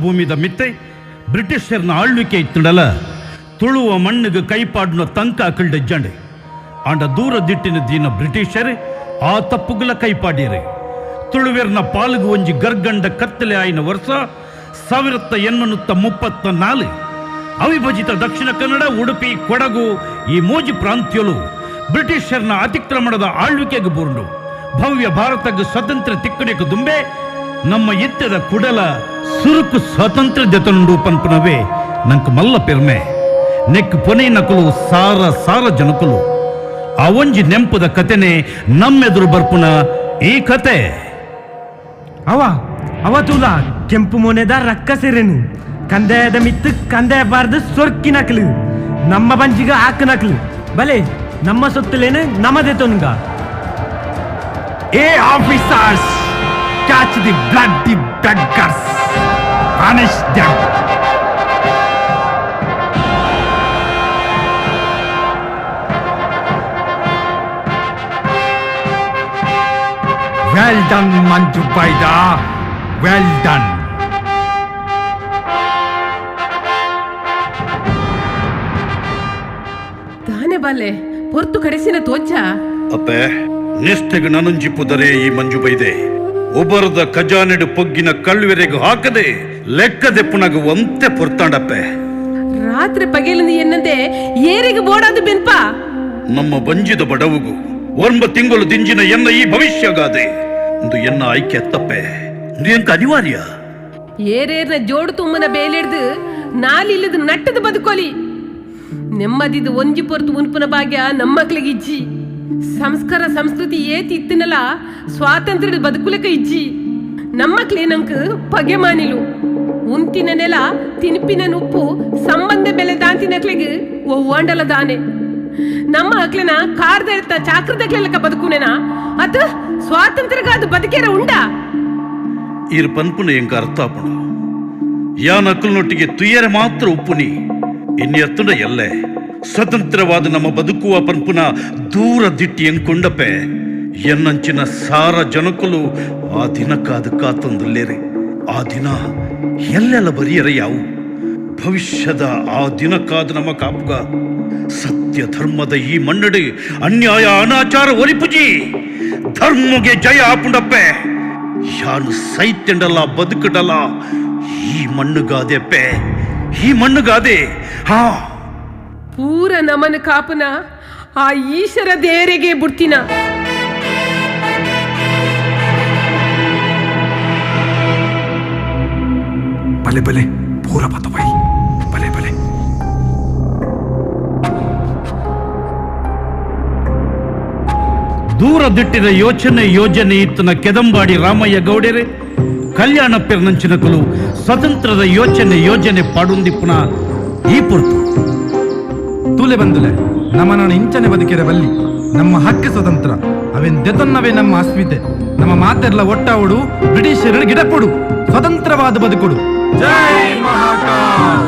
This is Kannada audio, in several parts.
ಭೂಮಿದ ಮಿತ್ತೆ ಬ್ರಿಟಿಷರ್ನ ಆಳ್ವಿಕೆ ಇತ್ತಡಲ ತುಳುವ ಮಣ್ಣಿಗೆ ಕೈಪಾಡಿನ ತಂಕ ಕಳ್ಳೆಜ್ಜಂಡೆ ಆಂಡ ದೂರ ದಿಟ್ಟಿನ ದೀನ ಬ್ರಿಟಿಷರೇ ಆ ತಪ್ಪುಗಳ ಕೈಪಾಡಿಯರೆ ತುಳುವೆರ್ನ ಪಾಲುಗು ಒಂಜಿ ಗರ್ಗಂಡ ಕತ್ತಲೆ ಆಯ್ನ ವರ್ಷ 1834 ಅವಿಭಜಿತ ದಕ್ಷಿಣ ಕನ್ನಡ ಉಡುಪಿ ಕೊಡಗು ಈ ಮೂಜಿ ಪ್ರಾಂತ್ಯಲು ಬ್ರಿಟಿಷರ್ನ ಅತಿಕ್ರಮಣದ ಆಳ್ವಿಕೆಗೆ ಬೂರ್ಂಡು ಭವ್ಯ ಭಾರತಕ್ಕೆ ಸ್ವತಂತ್ರ ತಿಕ್ಕಡಿಗೆ ದುಂಬೆ ನಮ್ಮ ಎತ್ತದ ಕುಡಲ ಸುರುಕು ಸ್ವಾತಂತ್ರ್ಯ ಜತನುಂಡು ಪನ್ಪನವೇ ನಂಗೆ ಮಲ್ಲ ಪೆರ್ಮೆ ನೆಕ್ ಪೊನೆ ನಕಲು ಸಾರ ಸಾರ ಜನಕಲು ಆ ಒಂಜಿ ನೆಂಪದ ಕತೆನೆ ನಮ್ಮೆದುರು ಬರ್ಪುನ ಈ ಕತೆ ಅವ ತುಲ ಕೆಂಪು ಮೊನೆದ ರಕ್ಕಸೆರೆನು ಕಂದಾಯದ ಮಿತ್ತು ಕಂದಾಯ ಬಾರ್ದು ಸೊರ್ಕಿ ನಕಲು ನಮ್ಮ ಬಂಜಿಗ ಹಾಕ ನಕಲು ಬಲೆ ನಮ್ಮ ಸೊತ್ತಲೇನು ನಮ್ಮದೇ ತೊನ್ಗ Hey officers, catch the bloody beggars, punish them. Well done, Manju Baida, well done. ತಾನೆ ಬಾಲೆ ಪೊರ್ತು ಕಡೆಸಿನ ತೋಚ ಅಪ್ಪೆ ನಿಷ್ಠೆಗೆ ನನಂಜಿಪ್ಪುದರೆ ಈ ಮಂಜು ಬೈದೆ ಒಬ್ಬರದ ಖಜಾನೆಡು ಪೊಗ್ಗಿನ ಕಳ್ಳುವೆರೆಗೂ ಹಾಕದೆ ಲೆಕ್ಕದೆ ಪುನಗ ಒಂತೆ ಪೊರ್ತಾಂಡಪ್ಪೆ ರಾತ್ರಿ ಪಗೇಲಿಂದ ಎನ್ನಂತೆ ಏರಿಗೆ ಬೋಡಾದು ಬೆನ್ಪ ನಮ್ಮ ಬಂಜಿದ ಬಡವುಗು 9 ತಿಂಗಳು ದಿಂಜಿನ ಎನ್ನ ಈ ಭವಿಷ್ಯಗಾದೆ ಒಂದು ಎನ್ನ ಆಯ್ಕೆ ಎತ್ತಪ್ಪೆ ಎಂಕ ಅನಿವಾರ್ಯ ಏರೇರ್ನ ಜೋಡು ತುಮ್ಮನ ಬೇಲೆಡ್ದು ನಾಲಿಲ್ಲದ ನಟ್ಟದ ಬದುಕೋಲಿ ನೆಮ್ಮದಿದು ಒಂಜಿ ಪೊರ್ತು ಉನ್ಪುನ ಭಾಗ್ಯ ನಮ್ಮ ಮಕ್ಳಿಗೆ ಇಜ್ಜಿ ಸಂಸ್ಕಾರ ಸಂಸ್ಕೃತಿ ಏತಿ ಇತ್ತಿನಲ್ಲ ಸ್ವಾತಂತ್ರ್ಯದ ಬದುಕುಲಕ ಇಜ್ಜಿ ನಮ್ಮಕ್ಲೇ ನಂಕ ಪಗೆ ಮಾನಿಲು ಉಂತಿನ ನೆಲ ತಿನಿಪಿನ ಉಪ್ಪು ಸಂಬಂಧ ಬೆಲೆ ದಾಂತಿನಕ್ಲೆಗೆ ಒವ್ವಾಂಡಲ ದಾನೆ ನಮ್ಮ ಅಕ್ಲೆನ ಕಾರ್ದ ಚಾಕ್ರದಕ್ಲೆಲಕ ಬದುಕುನೆನ ಅತ ಸ್ವಾತಂತ್ರ್ಯಗಾದ ಬದುಕೇರ ಉಂಡ ಇರ್ ಪನ್ಪುನ ಎಂಕ ಅರ್ಥ ಆಪುಣ ಯಾ ನಕಲ್ನೊಟ್ಟಿಗೆ ತುಯ್ಯರೆ ಮಾತ್ರ ಉಪ್ಪುನಿ ಇನ್ನೆತ್ತುಂಡ ಎಲ್ಲೆ ಸ್ವತಂತ್ರವಾದ ನಮ್ಮ ಬದುಕುವ ಪನ್ಪುನ ದೂರ ದಿಟ್ಟಿ ಎಂಕೊಂಡಪೆ ಎನ್ನಂಚಿನ ಸಾರ ಜನಕಲು ಆ ದಿನಕ್ಕಾದ ಕಾತೊಂದುಲ್ಲೇರೆ ಆ ದಿನ ಎಲ್ಲೆಲ್ಲ ಬರಿಯರೆ ಯಾವು ಭವಿಷ್ಯದ ಆ ದಿನಕ್ಕಾದ ನಮ್ಮ ಕಾಪುಗ ಸತ್ಯ ಧರ್ಮದ ಈ ಮನ್ನಡೆ ಅನ್ಯಾಯ ಅನಾಚಾರ ಒರಿಪುಜಿ ಧರ್ಮಗೆ ಜಯ ಆಪುಂಡಪ್ಪೆ ಯಾನು ಸೈತ್ಯಂಡಲ್ಲ ಬದುಕಡಲ್ಲ ಈ ಮಣ್ಣುಗಾದೆಪ್ಪೆ ಈ ಮಣ್ಣುಗಾದೆ ಹಾ ಪೂರ ನಮನ ಕಾಪನ ಆ ಈಶ್ವರ ದೇವರಿಗೆ ಬುಡ್ತಿನ ಭಲೆ ಭಲೆ ಪೂರ ಬತ ಬೈ ಭಲೆ ಭಲೆ ದೂರ ದಿಟ್ಟಿದ ಯೋಜನೆ ಇತ್ತನ ಕೆದಂಬಾಡಿ ರಾಮಯ್ಯ ಗೌಡರೆ ಕಲ್ಯಾಣ ಪೆರ್ನಂಚಿನಕಲು ಸ್ವತಂತ್ರದ ಯೋಜನೆ ಪಾಡುಂದಿಪ್ಪುನ ಈ ಪುರ್ತು ತೂಲೆ ಬಂದುಲೆ ನಮ್ಮನ ಇಂಚನೆ ಬದುಕಿರ ಬಲ್ಲಿ ನಮ್ಮ ಹಕ್ಕು ಸ್ವತಂತ್ರ ಅವೆನ್ ದೆತನ್ನವೇ ನಮ್ಮ ಅಸ್ಮಿತೆ ನಮ್ಮ ಮಾತೆರ್ಲ ಒಟ್ಟಾವಡು ಬ್ರಿಟಿಷರ ಗಿಡಪೊಡು ಸ್ವತಂತ್ರವಾದ ಬದುಕೊಡು ಜೈ ಮಹಾಕಾಲ್.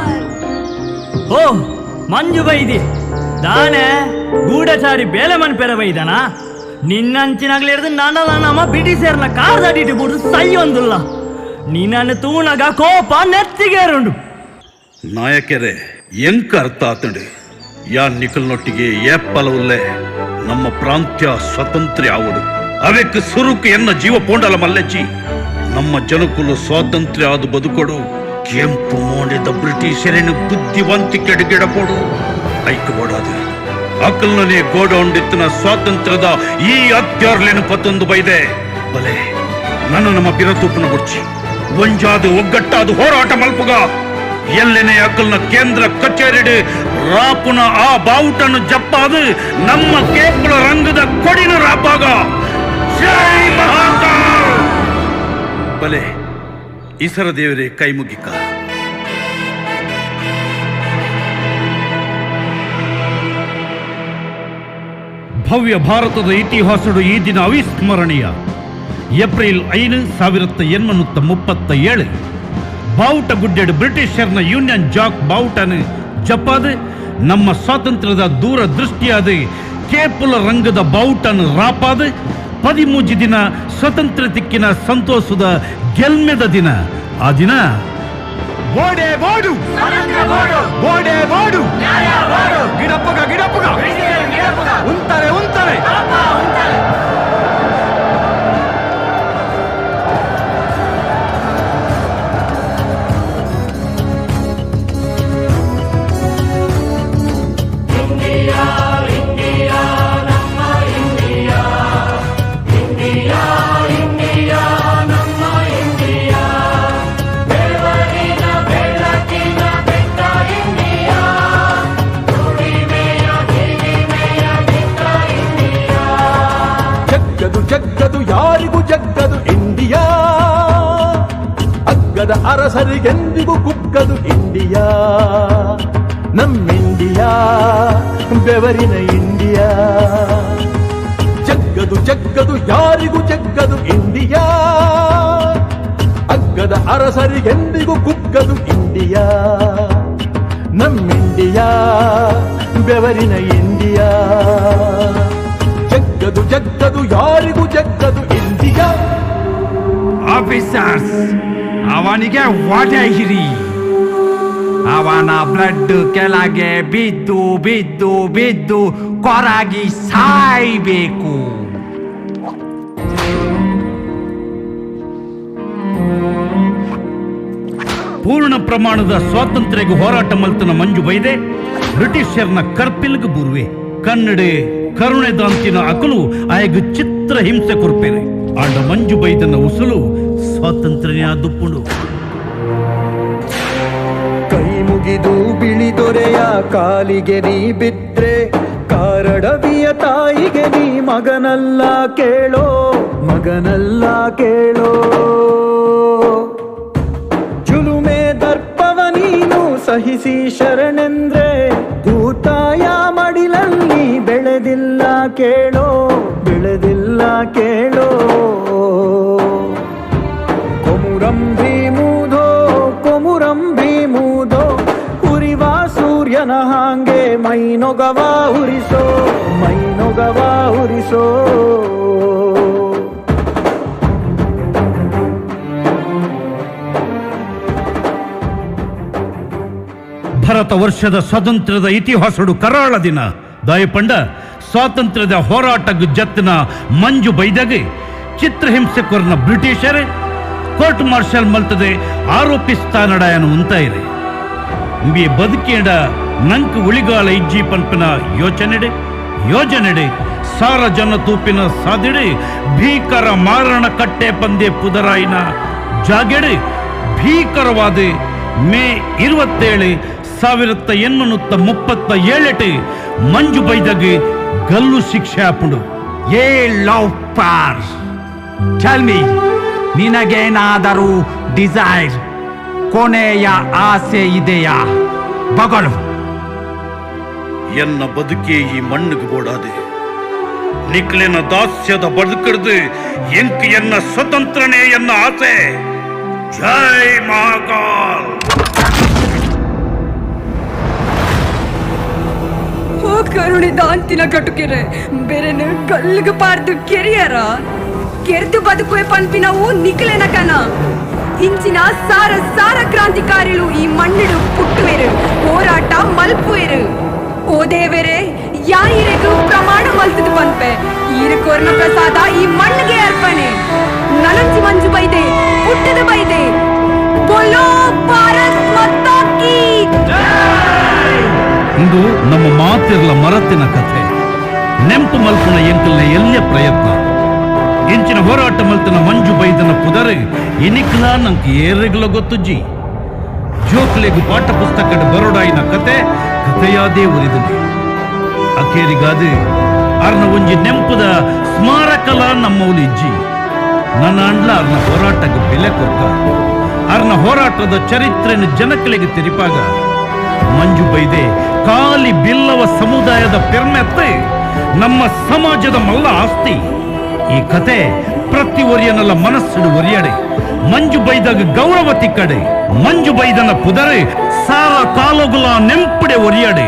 ಓ ಮಂಜು ಬೈದಿ ದಾನೆ ಗೂಢಚಾರಿ ಬೇಲೆ ಮನ್ ಪೆರ ಬೈದನ ನಿನ್ನಂಚಿನಾಗ್ಲಿರ್ದು ನಂಡಲ ನಮ್ಮ ಬ್ರಿಟಿಷರ್ನ ಕಾರ್ ದಾಟಿಟ್ಟು ಬಿಡು ಸಯ್ಯೊಂದುಲ್ಲ ನಿನ್ನನ್ನು ತೂಣಗ ಕೋಪ ನೆತ್ತಿಗೇರುಂಡು ನಾಯಕರೇ ಎಂಕ ಅರ್ಥ ಆತಂಡೆ ಯಾ ನಿಕಲ್ನೊಟ್ಟಿಗೆ ಏಪ್ಪಲವುಲ್ಲೇ ನಮ್ಮ ಪ್ರಾಂತ್ಯ ಸ್ವಾತಂತ್ರ್ಯ ಆವಡು ಅವೆಕ್ ಸುರುಕು ಎನ್ನ ಜೀವ ಪೋಂಡಲ ಮಲ್ಲೆಚ್ಚಿ ನಮ್ಮ ಜನಕುಲು ಸ್ವಾತಂತ್ರ್ಯ ಆದು ಬದುಕೊಡು ಕೆಂಪು ಮೋಡಿದ ಬ್ರಿಟಿಷರೇನು ಬುದ್ಧಿವಂತಿಕೆ ಗಿಡಪೋಡು ಐಕ್ಯಬೋಡಾದು ಅಕಲ್ನೇ ಗೋಡೌಂಡಿತ್ತಿನ ಸ್ವಾತಂತ್ರ್ಯದ ಈ ಅತ್ಯಾರ್ಲೇನು ಪತ್ತೊಂದು ಬೈದೆ ಬಲೆ ನಾನು ನಮ್ಮ ಬಿರತೂಪನ ಗುರ್ಚಿ ಒಂಜಾದು ಒಗ್ಗಟ್ಟಾದು ಹೋರಾಟ ಮಲ್ಪುಗ ಎಲ್ಲೆನೆ ಅಕಲ್ನ ಕೇಂದ್ರ ಕಚೇರಿ ರಾಪುನ ಆ ಬಾವುಟನ್ನು ಜಪ್ಪಾದು ನಮ್ಮ ಕೇಪುಳ ರಂಗದ ಕೊಡಿನ ರಾಪಾಗ ಜೈ ಮಹಾಕಾಲ್. ಬಲೆ ಈಸರ ದೇವರೇ ಕೈ ಮುಗಿಕ ಭವ್ಯ ಭಾರತದ ಇತಿಹಾಸಡು ಈ ದಿನ ಅವಿಸ್ಮರಣೀಯ. ಏಪ್ರಿಲ್ 5, 1837 ಬಾವುಟ ಗುಡ್ಡೆಡು ಬ್ರಿಟಿಷರ್ನ ಯೂನಿಯನ್ ಜಾಕ್ ಬಾವುಟನು ಜಪಾದು ನಮ್ಮ ಸ್ವಾತಂತ್ರ್ಯದ ದೂರ ದೃಷ್ಟಿಯಾದ ಕೇಪುಲ ರಂಗದ ಬಾವುಟನು ರಾಪಾದು 13 ದಿನ ಸ್ವತಂತ್ರ ತಿಕ್ಕಿನ ಸಂತೋಷದ ಗೆಲ್ಮೆದ ದಿನ. ಆ ದಿನ ಬೋಡೆ ಬೋಡು ಬೋಡೆ ಬೋಡು ಗಿಡಪ್ಪಗ ಗಿಡಪ್ಪಗ ಉಂತಾರೆ ಉಂತಾರೆ ಜಗ್ಗದು ಯಾರಿಗೂ ಜಗ್ಗದು ಇಂಡಿಯಾ, ಅಗ್ಗದ ಅರಸರಿಗೆಂದಿಗೂ ಕುಗ್ಗದು ಇಂಡಿಯಾ, ನಮ್ಮಿಂಡಿಯಾ ಬೆವರಿನ ಇಂಡಿಯಾ. ಜಗ್ಗದು ಯಾರಿಗೂ ಜಗ್ಗದು ಇಂಡಿಯಾ, ಅಗ್ಗದ ಅರಸರಿಗೆಂದಿಗೂ ಕುಗ್ಗದು ಇಂಡಿಯಾ, ನಮ್ಮಿಂಡಿಯಾ ಬೆವರಿನ ಇಂಡಿಯಾ. ಜಗ್ಗದು ಯಾರಿಗೂ ಜಗ್ಗದು ಇಂಡಿಯಾ. ಆಫೀಸರ್ಸ್, ಅವನಿಗೆ ವಾಟೆ ಹಿರಿ. ಅವನ ಬ್ಲಡ್ ಕೆಳಗೆ ಬಿದ್ದು ಬಿದ್ದು ಬಿದ್ದು ಕೊರಾಗಿ ಸಾಯ್ಬೇಕು. ಪೂರ್ಣ ಪ್ರಮಾಣದ ಸ್ವಾತಂತ್ರ್ಯಗೆ ಹೋರಾಟ ಮಲ್ತನ ಮಂಜು ಬೈದೆ ಬ್ರಿಟಿಷರ್ನ ಕರ್ಪಿಲ್ಗ ಬೂರ್ವೆ ಕನ್ನಡೆ ಕರುಣೆದಾಂತಿನ ಅಕಲು ಆಯಗ ಚಿತ್ರ ಹಿಂಸೆ ಕೊರ್ಪೇನೆ ಆಂಡ ಮಂಜು ಬೈದನ ಉಸುಲು ಸ್ವಾತಂತ್ರ್ಯ ದುಪ್ಪುಂಡು. ಕೈ ಮುಗಿದು ಬಿಳಿ ದೊರೆಯ ಕಾಲಿಗೆ ನೀ ಬಿದ್ರೆ, ಕಾರಡವಿಯ ತಾಯಿಗೆ ನೀ ಮಗನಲ್ಲ ಕೇಳೋ, ಮಗನಲ್ಲ ಕೇಳೋ. ಜುಲುಮೆ ದರ್ಪವ ನೀನು ಸಹಿಸಿ ಶರಣೆಂದ್ರೆ, ಭೂತಾಯ ಮಡಿಲಲ್ಲಿ ಬೆಳೆದಿಲ್ಲ ಕೇಳೋ, ಬೆಳೆದಿಲ್ಲ ಕೇಳೋ. ಕೊಮುರಂಭಿ ಮೂದೋ ಕೊಮುರಂಭಿ ಮೂದೋ, ಉರಿವ ಸೂರ್ಯನ ಹಾಂಗೆ ಮೈನೊಗವ ಉರಿಸೋ, ಮೈನೊಗವ ಉರಿಸೋ. ಭಾರತ ವರ್ಷದ ಸ್ವಾತಂತ್ರ್ಯದ ಇತಿಹಾಸಡು ಕರಾಳ ದಿನ ದಾಯಪಂಡ ಸ್ವಾತಂತ್ರ್ಯದ ಹೋರಾಟಗ ಜತ್ನ ಮಂಜು ಬೈದಾಗ ಚಿತ್ರಹಿಂಸೆ ಕೊರ್ನ ಬ್ರಿಟಿಷರ್ ಕೋರ್ಟ್ ಮಾರ್ಷಲ್ ಮಲ್ತದೆ ಆರೋಪಿಸ್ತಾ ನಡಾಯನು ಉಂತಾಯಿರೆ. ಬಿ ಬದುಕೇಡ ನಂಕ್ ಉಳಿಗಾಲ ಇಜ್ಜಿ ಪಂಪಿನ ಯೋಜನೆಡೆ ಸಾರ ಜನ ತೂಪಿನ ಸಾದಿಡೆ ಭೀಕರ ಮಾರಣ ಕಟ್ಟೆ ಪಂದೆ ಪುದರಾಯಿನ ಜಾಗೆಡೆ ಭೀಕರವಾದ ಮೇ 27, 1837 ಮಂಜು ಬೈದಾಗ ಗಲ್ಲು ಶಿಕ್ಷೆ ಹಾಪುಂಡು. ಏ ಲವ್ ಪಾರ್, ಟೆಲ್ ಮೀ, ನಿನಗೇನಾದರೂ ಡಿಸೈರ್, ಕೊನೆಯ ಆಸೆ ಇದೆಯಾ? ಬಗಳು. ಎನ್ನ ಬದುಕೇ ಈ ಮಣ್ಣಿಗೆ ಬೋಡಾದೆ, ನಿಕ್ಲಿನ ದಾಸ್ಯದ ಬದುಕಡ್ದು ಎಂಕ್ ಎನ್ನ ಸ್ವತಂತ್ರನೇ ಎನ್ನ ಆಸೆ. ಜೈ ಮಹಾಕಾಲ್. ಓ ಕರುಣಿದಾಂತಿನ ಕಟುಕಿರೆ ಬೇರೆನೆ ಗಲ್ಗ ಪಾರ್ದು ಕೆರಿಯರ ಕೆರ್ದು ಬದುಕುವೆ ಪನ್ಪಿನವು ನಿಕ್ಲೆನ ಕನ ಇಂಚಿನ ಸಾರ ಸಾರ ಕ್ರಾಂತಿಕಾರಿಗಳು ಈ ಮಣ್ಣಿಡು ಪುಟ್ಟುವೆರು, ಹೋರಾಟ ಮಲ್ಪುವೆರು. ಓ ದೇವರೇ, ಯಾರಿಗೂ ಪ್ರಮಾಣ ಮಲ್ತದು ಪನ್ಪೆ ಈರಕೋರ್ನ ಪ್ರಸಾದ ಈ ಮಣ್ಣಿಗೆ ಅರ್ಪಣೆ. ನನಂಚಿ ಮಂಜು ಬೈದೆ ಪುಟ್ಟದ ಬೈದೆ. ಬೋಲೋ ಭಾರತ್ ಮಾತಾ ಕೀ ಜೈ. ಇಂದು ನಮ್ಮ ಮಾತಿರ್ಲ ಮರತಿನ ಕಥೆ ನೆಂಪು ಮಲ್ಪನ ಎಂಕಲ್ನ ಎಲ್ಲ ಪ್ರಯತ್ನ ಇಂಚಿನ ಹೋರಾಟ ಮಲ್ತನ ಮಂಜು ಬೈದನ ಪುದರೆ ಇನಿಕ್ಲ ನಂಗೆ ಏರಿಗ್ಲ ಗೊತ್ತುಜ್ಜಿ. ಜೋಕ್ಲೆಗು ಪಾಠ ಪುಸ್ತಕದ ಬರೋಡಾಯಿನ ಕಥೆಯಾದೇ ಉರಿದನೆ. ಅಕೇರಿಗಾದ ಅರ್ನ ಒಂಜಿ ನೆಂಪುದ ಸ್ಮಾರಕಲ ನಮ್ಮೌಲಿ ಇಜ್ಜಿ. ನನ್ನ ಅಂಡ್ಲ ಅರ್ನ ಹೋರಾಟಕ್ಕೆ ಬೆಲೆ ಕೊಟ್ಟ. ಅರ್ನ ಹೋರಾಟದ ಚರಿತ್ರೆನ ಜನಕಲೆಗೆ ತಿರುಪಾಗ ಮಂಜು ಬೈದೆ ಕಾಲಿ ಬಿಲ್ಲವ ಸಮುದಾಯದ ಪೆರ್ಮೆತ್ತೆ ನಮ್ಮ ಸಮಾಜದ ಮಲ್ಲ ಆಸ್ತಿ. ಈ ಕತೆ ಪ್ರತಿ ಒರಿಯನಲ್ಲ ಮನಸ್ಸಿಡು ಒರಿಯಡೆ. ಮಂಜು ಬೈದಾಗ ಗೌರವ ತಿಕ್ಕಡೆ. ಮಂಜು ಬೈದನ ಪುದರೆ ಸಾಲ ಕಾಲೋಗುಲ ನೆಂಪಡೆ ಒರಿಯಡೆ.